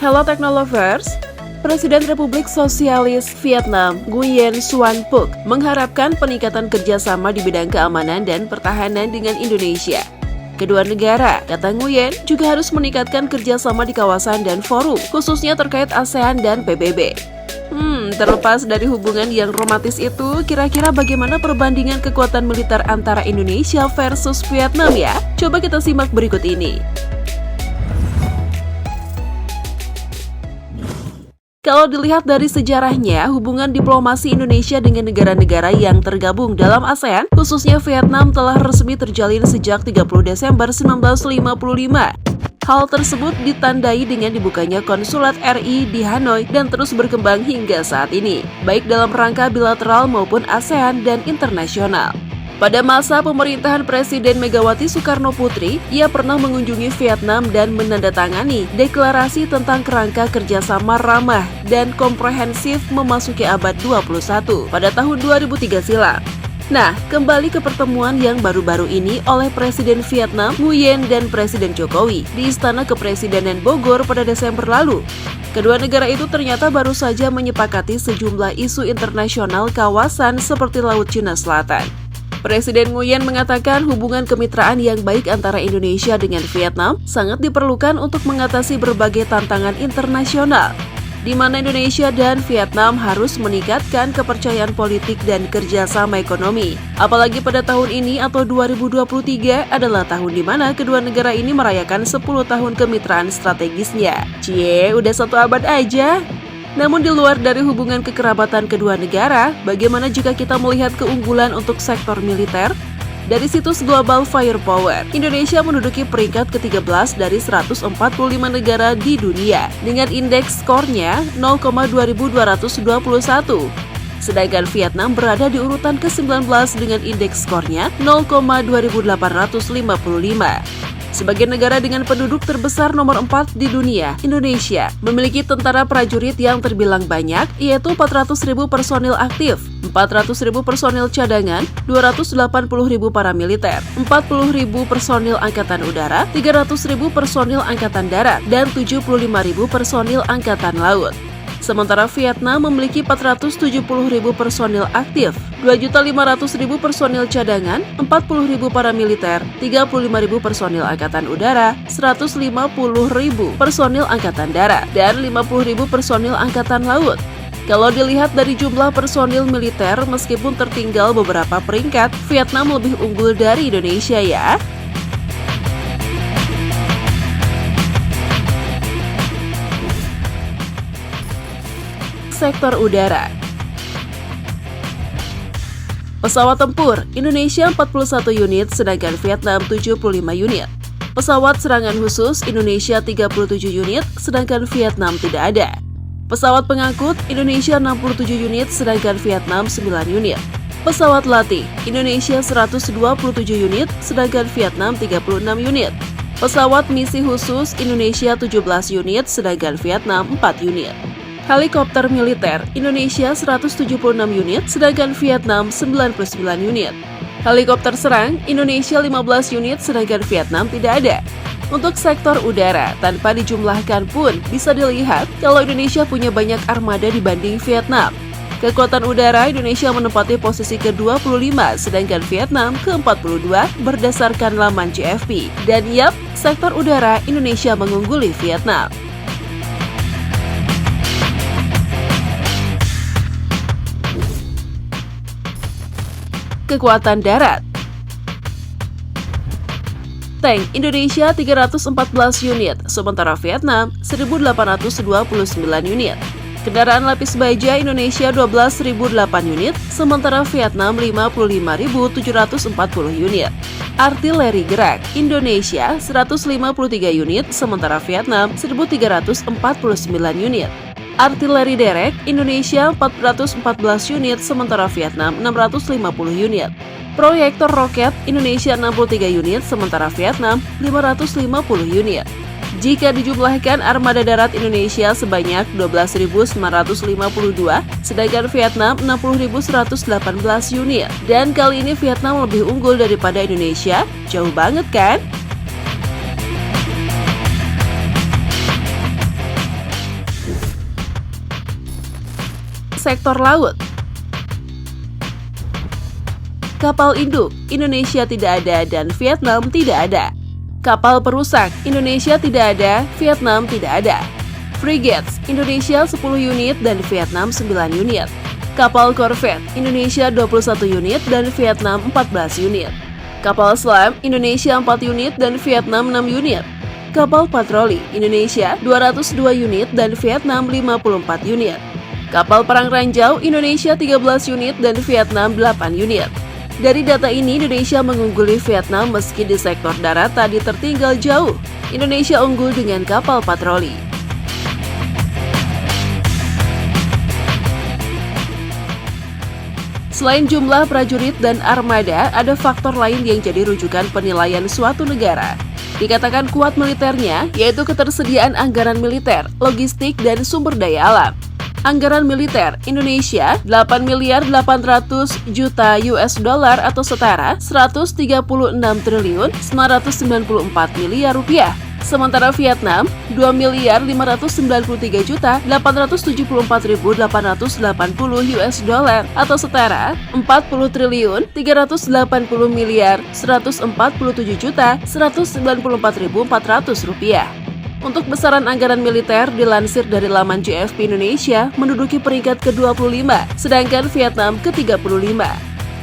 Hello Technolovers, Presiden Republik Sosialis Vietnam Nguyen Xuan Phuc mengharapkan peningkatan kerjasama di bidang keamanan dan pertahanan dengan Indonesia. Kedua negara, kata Nguyen, juga harus meningkatkan kerjasama di kawasan dan forum, khususnya terkait ASEAN dan PBB. Terlepas dari hubungan yang romantis itu, kira-kira bagaimana perbandingan kekuatan militer antara Indonesia versus Vietnam ya? Coba kita simak berikut ini. Kalau dilihat dari sejarahnya, hubungan diplomasi Indonesia dengan negara-negara yang tergabung dalam ASEAN, khususnya Vietnam, telah resmi terjalin sejak 30 Desember 1955. Hal tersebut ditandai dengan dibukanya konsulat RI di Hanoi dan terus berkembang hingga saat ini, baik dalam rangka bilateral maupun ASEAN dan internasional. Pada masa pemerintahan Presiden Megawati Soekarno Putri, ia pernah mengunjungi Vietnam dan menandatangani deklarasi tentang kerangka kerjasama ramah dan komprehensif memasuki abad 21 pada tahun 2003 silam. Nah, kembali ke pertemuan yang baru-baru ini oleh Presiden Vietnam Nguyen dan Presiden Jokowi di Istana Kepresidenan Bogor pada Desember lalu. Kedua negara itu ternyata baru saja menyepakati sejumlah isu internasional kawasan seperti Laut Cina Selatan. Presiden Nguyen mengatakan hubungan kemitraan yang baik antara Indonesia dengan Vietnam sangat diperlukan untuk mengatasi berbagai tantangan internasional, di mana Indonesia dan Vietnam harus meningkatkan kepercayaan politik dan kerjasama ekonomi. Apalagi pada tahun ini atau 2023 adalah tahun di mana kedua negara ini merayakan 10 tahun kemitraan strategisnya. Cie, udah satu abad aja. Namun di luar dari hubungan kekerabatan kedua negara, bagaimana jika kita melihat keunggulan untuk sektor militer? Dari situs Global Firepower, Indonesia menduduki peringkat ke-13 dari 145 negara di dunia dengan indeks skornya 0,2221. Sedangkan Vietnam berada di urutan ke-19 dengan indeks skornya 0,2855. Sebagai negara dengan penduduk terbesar nomor 4 di dunia, Indonesia memiliki tentara prajurit yang terbilang banyak, yaitu 400.000 personil aktif, 400.000 personil cadangan, 280.000 paramiliter, 40.000 personil angkatan udara, 300.000 personil angkatan darat, dan 75.000 personil angkatan laut. Sementara Vietnam memiliki 470.000 personil aktif, 2.500.000 personil cadangan, 40.000 paramiliter, 35.000 personil angkatan udara, 150.000 personil angkatan darat, dan 50.000 personil angkatan laut. Kalau dilihat dari jumlah personil militer, meskipun tertinggal beberapa peringkat, Vietnam lebih unggul dari Indonesia ya. Sektor udara. Pesawat tempur, Indonesia 41 unit, sedangkan Vietnam 75 unit. Pesawat serangan khusus, Indonesia 37 unit, sedangkan Vietnam tidak ada. Pesawat pengangkut, Indonesia 67 unit, sedangkan Vietnam 9 unit. Pesawat latih, Indonesia 127 unit, sedangkan Vietnam 36 unit. Pesawat misi khusus, Indonesia 17 unit, sedangkan Vietnam 4 unit. Helikopter militer, Indonesia 176 unit, sedangkan Vietnam 99 unit. Helikopter serang, Indonesia 15 unit, sedangkan Vietnam tidak ada. Untuk sektor udara, tanpa dijumlahkan pun bisa dilihat kalau Indonesia punya banyak armada dibanding Vietnam. Kekuatan udara, Indonesia menempati posisi ke-25, sedangkan Vietnam ke-42 berdasarkan laman CFP. Dan yap, sektor udara Indonesia mengungguli Vietnam. Kekuatan darat. Tank Indonesia 314 unit, sementara Vietnam 1.829 unit. Kendaraan lapis baja Indonesia 12.008 unit, sementara Vietnam 55.740 unit. Artileri gerak Indonesia 153 unit, sementara Vietnam 1.349 unit. Artileri derek Indonesia 414 unit, sementara Vietnam 650 unit. Proyektor roket Indonesia 63 unit, sementara Vietnam 550 unit. Jika dijumlahkan armada darat Indonesia sebanyak 12.952, sedangkan Vietnam 60.118 unit. Dan kali ini Vietnam lebih unggul daripada Indonesia, jauh banget kan? sektor laut. Kapal induk, Indonesia tidak ada dan Vietnam tidak ada. Kapal perusak, Indonesia tidak ada, Vietnam tidak ada. Frigates, Indonesia 10 unit dan Vietnam 9 unit. Kapal korvet, Indonesia 21 unit dan Vietnam 14 unit. Kapal selam, Indonesia 4 unit dan Vietnam 6 unit. Kapal patroli, Indonesia 202 unit dan Vietnam 54 unit. Kapal perang ranjau, Indonesia 13 unit dan Vietnam 8 unit. Dari data ini, Indonesia mengungguli Vietnam meski di sektor darat tadi tertinggal jauh. Indonesia unggul dengan kapal patroli. Selain jumlah prajurit dan armada, ada faktor lain yang jadi rujukan penilaian suatu negara. Dikatakan kuat militernya, yaitu ketersediaan anggaran militer, logistik, dan sumber daya alam. Anggaran militer Indonesia 8 miliar 800 juta US dollar atau setara 136 triliun 994 miliar rupiah. Sementara Vietnam 2 miliar 593 juta 874.880 US dollar atau setara 40 triliun 380 miliar 147 juta 194.400 rupiah. Untuk besaran anggaran militer dilansir dari laman GFP Indonesia menduduki peringkat ke-25, sedangkan Vietnam ke-35.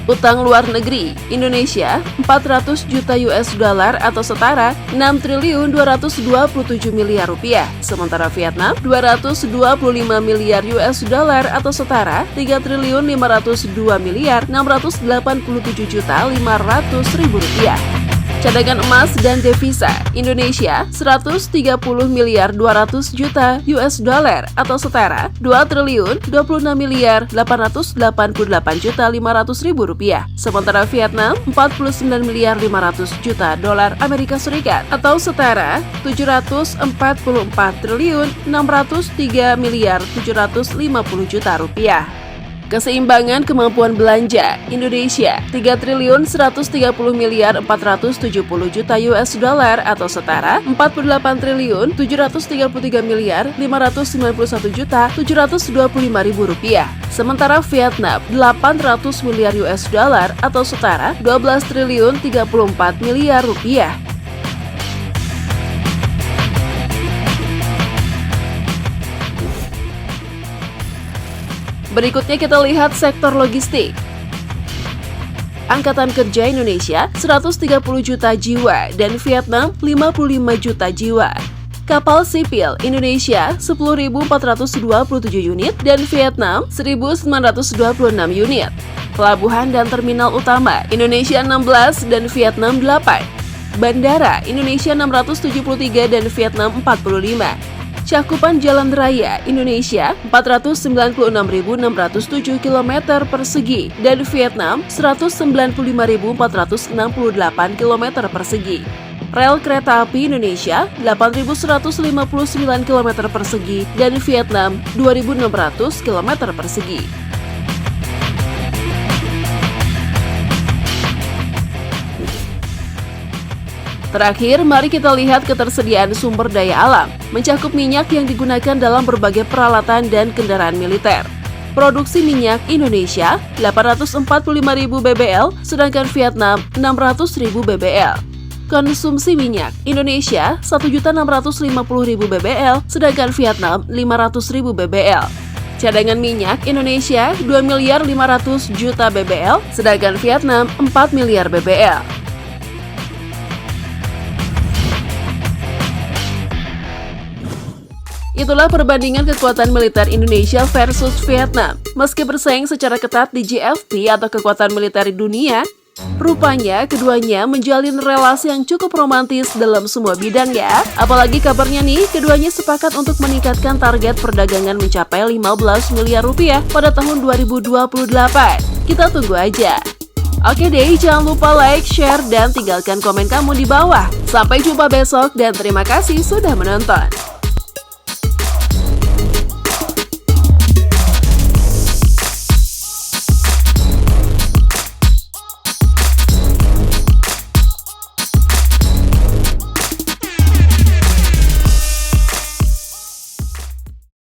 Utang luar negeri Indonesia 400 juta US dollar atau setara 6 triliun 227 miliar rupiah, sementara Vietnam 225 miliar US dollar atau setara 3 triliun 502 miliar 687 juta 500 ribu rupiah. Cadangan emas dan devisa Indonesia 130 miliar 200 juta US dollar atau setara 2 triliun 26 miliar 888 juta 500 ribu rupiah. Sementara Vietnam 49 miliar 500 juta dolar Amerika Serikat atau setara 744 triliun 603 miliar 750 juta rupiah. Keseimbangan kemampuan belanja Indonesia 3 triliun 130 miliar 470 juta US dollar atau setara 48 triliun 733 miliar 591 juta 725 ribu rupiah. Sementara Vietnam 800 miliar US dollar atau setara 12 triliun 34 miliar rupiah. Berikutnya kita lihat sektor logistik. Angkatan Kerja Indonesia 130 juta jiwa dan Vietnam 55 juta jiwa. Kapal sipil Indonesia 10.427 unit dan Vietnam 1.926 unit. Pelabuhan dan terminal utama Indonesia 16 dan Vietnam 8. Bandara Indonesia 673 dan Vietnam 45. Cakupan jalan raya Indonesia 496.607 km persegi dan Vietnam 195.468 km persegi. Rel kereta api Indonesia 8.159 km persegi dan Vietnam 2.600 km persegi. Terakhir, mari kita lihat ketersediaan sumber daya alam, mencakup minyak yang digunakan dalam berbagai peralatan dan kendaraan militer. Produksi minyak Indonesia 845.000 bbl, sedangkan Vietnam 600.000 bbl. Konsumsi minyak Indonesia 1.650.000 bbl, sedangkan Vietnam 500.000 bbl. Cadangan minyak Indonesia 2 miliar 500 juta bbl, sedangkan Vietnam 4 miliar bbl. Itulah perbandingan kekuatan militer Indonesia versus Vietnam. Meski bersaing secara ketat di GFP atau kekuatan militer dunia, rupanya keduanya menjalin relasi yang cukup romantis dalam semua bidang ya. Apalagi kabarnya nih, keduanya sepakat untuk meningkatkan target perdagangan mencapai 15 miliar rupiah pada tahun 2028. Kita tunggu aja. Oke deh, jangan lupa like, share, dan tinggalkan komen kamu di bawah. Sampai jumpa besok dan terima kasih sudah menonton.